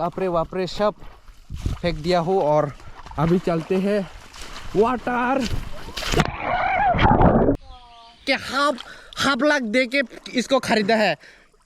कपड़े वापड़े सब फेंक दिया हूँ और अभी चलते हैं वाटर। क्या हाफ लाख दे के इसको खरीदा है,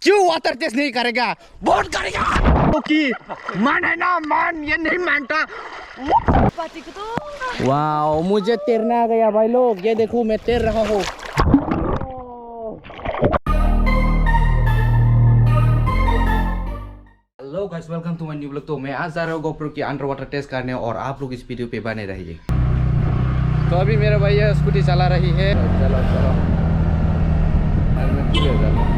क्यों वाटर टेस्ट नहीं करेगा? बहुत करेगा क्योंकि मान है ना, मान ये नहीं मानता। वाओ, मुझे तैरना आ गया भाई लोग, ये देखो मैं तैर रहा हूँ। Hello guys, welcome to my new blog. तो मैं आज जा रहा हूँ गोप्रो की अंडर वाटर टेस्ट करने और आप लोग इस वीडियो पे बने रहिए। तो अभी मेरा भैया स्कूटी चला रही है। चलो चलो हेलमेट ले जाओ।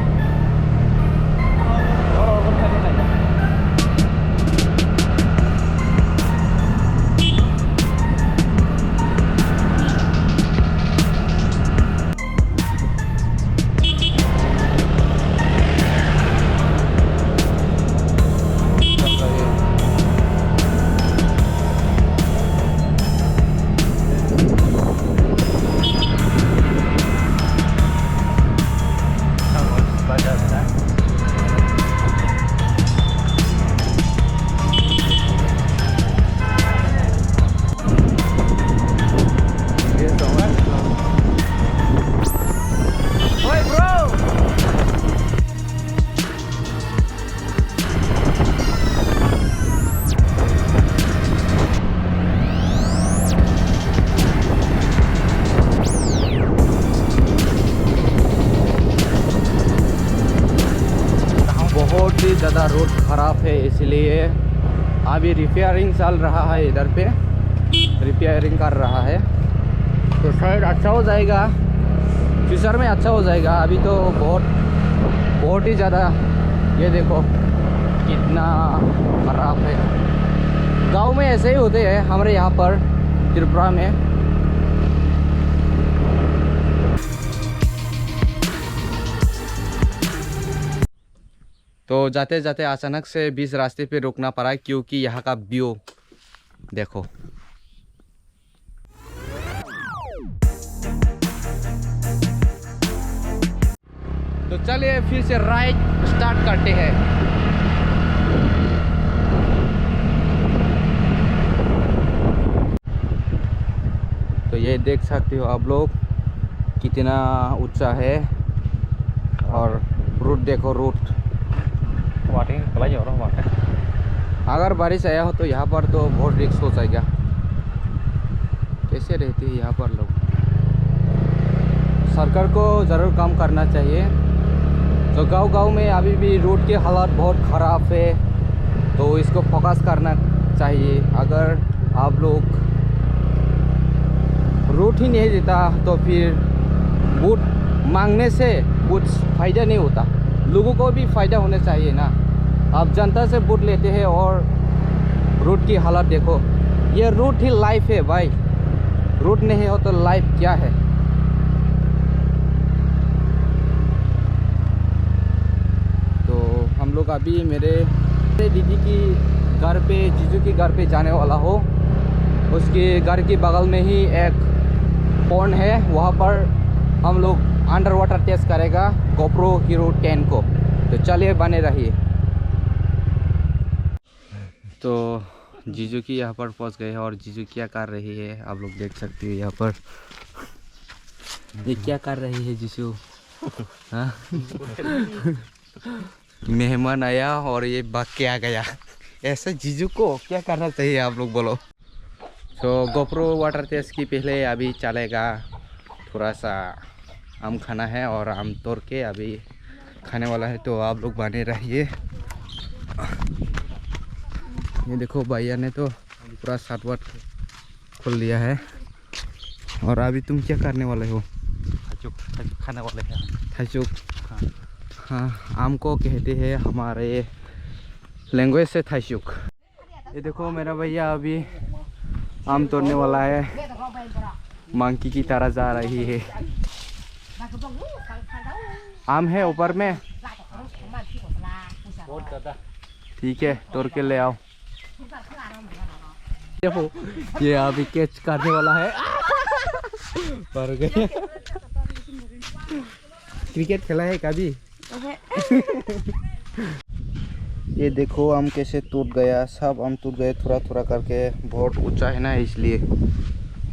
बहुत ही ज़्यादा रोड ख़राब है, इसलिए अभी रिपेयरिंग चल रहा है। इधर पे रिपेयरिंग कर रहा है, तो शायद अच्छा हो जाएगा, फ्यूचर में अच्छा हो जाएगा। अभी तो बहुत ही ज़्यादा, ये देखो कितना ख़राब है। गांव में ऐसे ही होते हैं हमारे यहाँ पर त्रिपुरा में। तो जाते जाते अचानक से बीच रास्ते पे रुकना पड़ा, क्योंकि यहाँ का व्यू देखो। तो चलिए फिर से राइड स्टार्ट करते हैं। तो ये देख सकते हो आप लोग कितना ऊंचा है, और रूट देखो, रूट अगर बारिश आया हो तो यहाँ पर तो बहुत रिस्क हो जाएगा। कैसे रहते हैं यहाँ पर लोग? सरकार को ज़रूर काम करना चाहिए। तो गांव में अभी भी रोड की हालत बहुत ख़राब है, तो इसको फोकस करना चाहिए। अगर आप लोग रूट ही नहीं देता तो फिर वोट मांगने से कुछ फ़ायदा नहीं होता। लोगों को भी फ़ायदा होना चाहिए ना। आप जनता से वोट लेते हैं और रोड की हालत देखो। ये रोड ही लाइफ है भाई, रोड नहीं हो तो लाइफ क्या है? तो हम लोग अभी मेरे दीदी की घर पे, जीजू की घर पे जाने वाला हो। उसके घर के बगल में ही एक पॉन्ड है, वहाँ पर हम लोग अंडर वाटर टेस्ट करेगा गोप्रो हीरो 10 को। तो चलिए बने रहिए। तो जीजू की यहाँ पर पहुँच गए हैं, और जीजू क्या कर रही है आप लोग देख सकते हो यहाँ पर। ये क्या कर रही है जीजू? हाँ मेहमान आया और ये भाग के आ गया। ऐसा जीजू को क्या करना चाहिए आप लोग बोलो? तो गोप्रो वाटर टेस्ट की पहले अभी चलेगा, थोड़ा सा आम खाना है और आम तोड़ के अभी खाने वाला है। तो आप लोग बने रहिए। ये देखो भैया ने तो पूरा साट वाट खोल लिया है। और अभी तुम क्या करने वाले हो? थाचुक खाने वाले हैं। थाचुक, हाँ, आम को कहते हैं हमारे लैंग्वेज से थाचुक। ये देखो मेरा भैया अभी आम तोड़ने वाला है, मंकी की तरह जा रही है। आम है ऊपर में, ठीक है, तोड़ के ले आओ। देखो ये अभी कैच करने वाला है। पर गए। क्रिकेट खेला है कभी? ये देखो आम कैसे टूट गया, सब आम टूट गए थोड़ा थोड़ा करके, बहुत ऊंचा है ना इसलिए।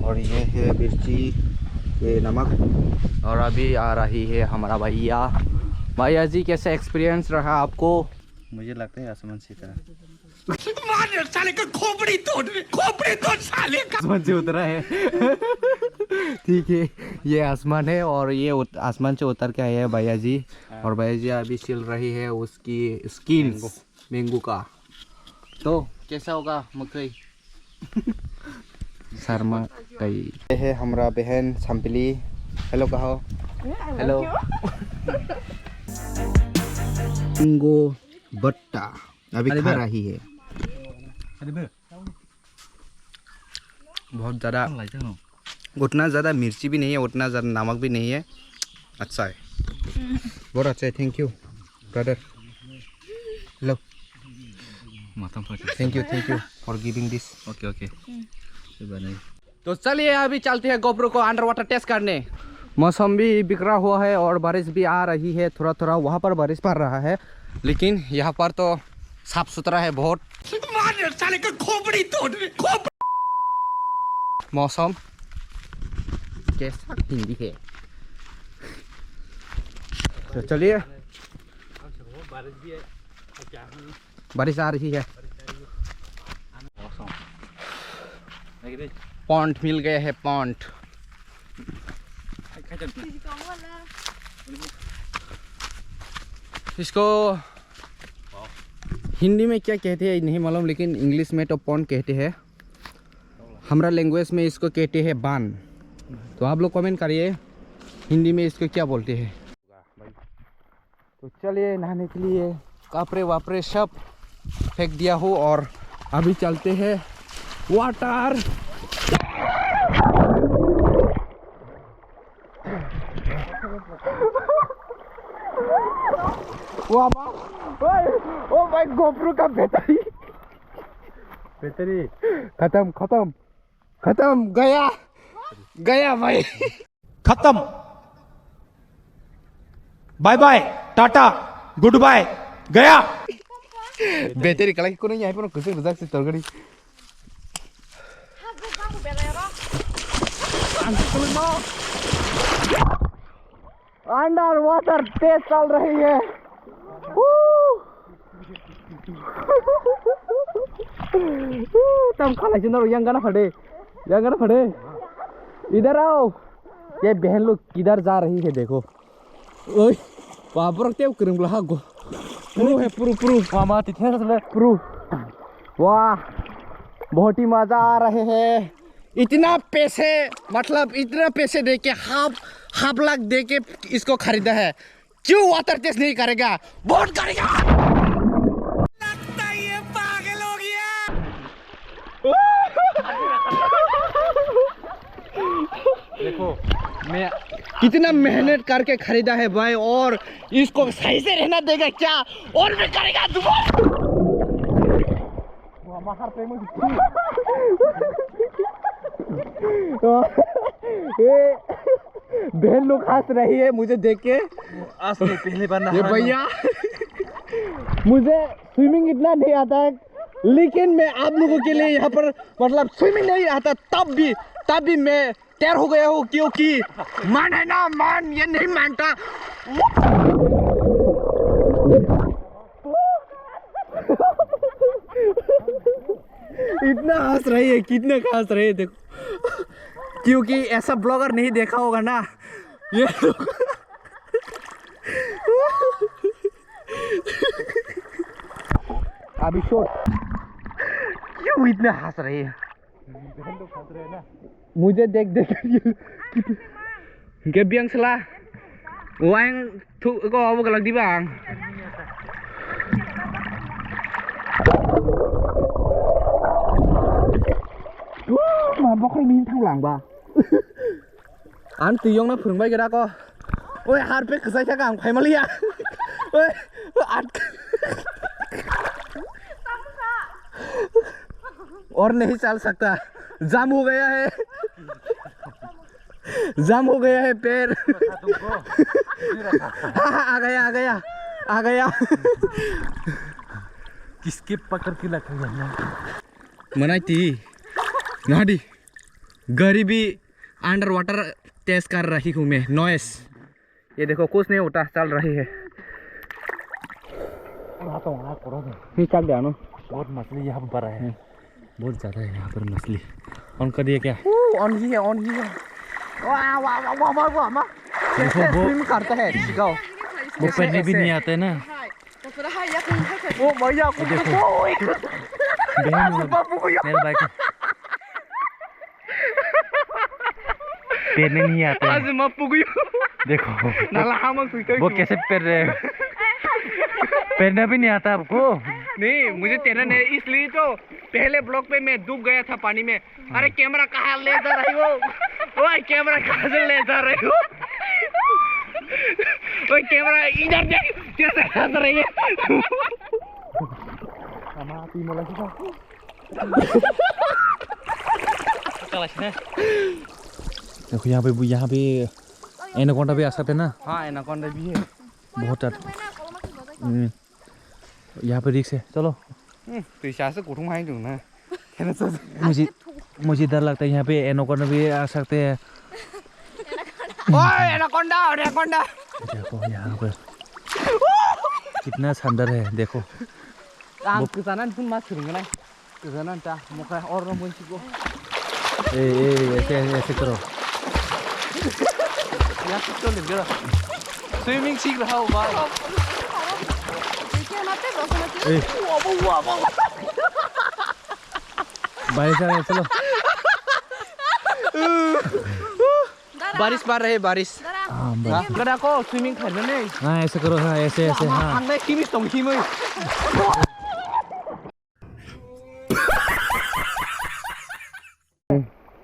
और ये है मिर्ची, ये नमक। और अभी आ रही है हमारा भैया। भैया जी कैसा एक्सपीरियंस रहा आपको? मुझे लगता है आसमान से तरह साले का खोपड़ी तोड़ साले का आसमान से उतरा है। ठीक है, ये आसमान है और ये आसमान से उतर के आए हैं भैया जी। और भैया जी अभी सिल रही है उसकी स्किन्स मैंगो का। तो कैसा होगा मकई? शर्मा कई। ये है हमारा बहन संपली। हेलो कहो। हेलो। मैंगो बट्टा अभी खा रही है। बहुत ज़्यादा, उतना ज़्यादा मिर्ची भी नहीं है, उतना ज़्यादा नमक भी नहीं है। अच्छा है, बहुत अच्छा है। Thank you brother. Hello, thank you for giving this. Okay तो चलिए अभी चलते हैं गोप्रो को अंडर वाटर टेस्ट करने। मौसम भी बिगड़ा हुआ है और बारिश भी आ रही है थोड़ा थोड़ा। वहाँ पर बारिश पड़ रहा है लेकिन यहाँ पर तो साफ सुथरा है बहुत। साले का खोपड़ी तोड़ मौसम कैसा हिंदी है। तो चलिए, बारिश आ रही है। पॉइंट मिल गए हैं, पॉइंट। इसको हिंदी में क्या कहते हैं नहीं मालूम, लेकिन इंग्लिश में तो पॉन्ड कहते हैं। हमारा लैंग्वेज में इसको कहते हैं बान। तो आप लोग कमेंट करिए हिंदी में इसको क्या बोलते हैं। तो चलिए नहाने के लिए कपड़े वापड़े सब फेंक दिया हो और अभी चलते हैं वाटर। ओ भाई गोप्रो का बैटरी खत्म गया भाई, खत्म। Bye bye tata goodbye गया। बैटरी कला को नहीं पर कुछ रजाक से तोड़गड़ी अंडर वाटर टेस्ट चल रही है। तम खाला चुनाव yang गाना फटे। इधर आओ। ये बहन लोग किधर जा रही है देखो। ओए वहाँ पर क्या करें बोला गो प्रू है प्रू वहाँ माती थे ना प्रू। वाह बहुत ही मजा आ रहे हैं। इतना पैसे दे के हाफ लाख दे के इसको खरीदा है, क्यों वाटर टेस्ट नहीं करेगा? बहुत करेगा। लगता है ये पागल हो गया। देखो मैं कितना मेहनत करके खरीदा है भाई, और इसको सही से रहना देगा क्या? और भी करेगा बहन लोग हंस रही है मुझे देख के। आज नहीं पहली बार ये भैया मुझे स्विमिंग इतना नहीं आता है, लेकिन मैं आप लोगों के लिए यहाँ पर मतलब स्विमिंग नहीं आता तब भी मैं तैयार हो गया हूँ, क्योंकि मान है ना, मान ये नहीं मानता। इतना हंस रही है, कितने हंस रहे है देखो, क्योंकि ऐसा ब्लॉगर नहीं देखा होगा ना ये अभी शॉट क्यों इतने हंस रही है? मुझे देख के बिang salah uang thu ko apa kalau di bang mabok hay min thang lang ba an tiyong na phung bai cái đó co ôi hạt pe sai cha gang phải mà lia ôi ăn और नहीं चल सकता, जाम हो गया है पैर। आ गया किसके पकड़ के रखा है? मनाती गाड़ी गरीबी अंडर वाटर टेस्ट कर रही हूँ मैं। नॉइस ये देखो कुछ नहीं होता, चल रही है। निकाल दिया ना। बहुत मछली यहाँ पर भरा है, बहुत ज़्यादा है यहाँ पर मछली। ऑन कर दिया क्या? ऑन ही है, ऑन ही है। वाह वाह वाह वाह वाह वाह वाह, कैसे स्विम करता है सिखाओ। वो पहले भी नहीं आते ना। ओ भैया मेरे भाई को तैरने नहीं आता आज मैं पुगी देखो नाला हम सुनते वो कैसे तैर रहे हैं। तैरना भी नहीं आता आपको? नहीं, मुझे तैरना नहीं, इसलिए तो पहले ब्लॉक पे मैं डूब गया था पानी में। अरे कैमरा कहाँ ले जा रही हो? ओए कैमरा कहाँ से ले जा रही हो? ओए कैमरा इधर देख कैसे हंस रही है। देखो यहाँ पे एनाकोंडा भी आ सकते हैं ना। हाँ एनाकोंडा भी है बहुत ज़्यादा। यहाँ पे रिक्स है। चलो पैसा से कुटुंब है जो ना। मुझे डर लगता है यहाँ पे एनाकोंडा भी आ सकते हैं। ओए एनाकोंडा एनाकोंडा देखो यहाँ पर कितना सुंदर है। देखो काम किसानन तुम मत सुनेंगे ना, किसानन ता मुखा और ना मुझे को ऐसे ऐसे करो। यार तो ले गया स्विमिंग सीख रहा हूँ भाई। बारिश आ रही है, चलो। बारिश पड़ रही है, बारिश। हाँ बस। गड़ा को स्विमिंग खेलने नहीं। हाँ ऐसे करो, हाँ ऐसे ऐसे। हाँ हमने किमी तुम किमी।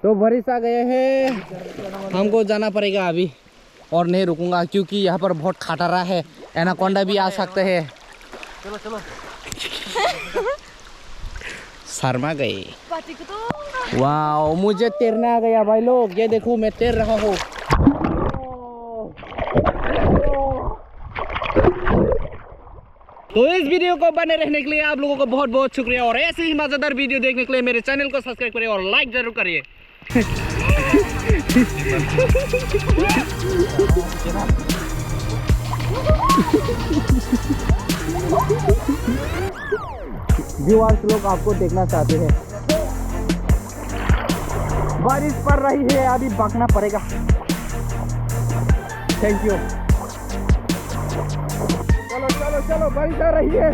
तो बारिश आ गए हैं, हमको जाना पड़ेगा अभी और नहीं रुकूंगा क्योंकि यहाँ पर बहुत खतरा है। एनाकोंडा भी आ सकते हैं। चलो चलो। शर्मा गए। वाह मुझे तैरना आ गया भाई लोग, ये देखो मैं तैर रहा हूँ। तो इस वीडियो को बने रहने के लिए आप लोगों को बहुत बहुत शुक्रिया और ऐसे ही मजेदार वीडियो देखने के लिए मेरे चैनल को सब्सक्राइब करिए और लाइक जरूर करिए। व्यूअर्स लोग आपको देखना चाहते हैं। बारिश पड़ रही है, अभी भागना पड़ेगा। Thank you. चलो चलो चलो, बारिश आ रही है।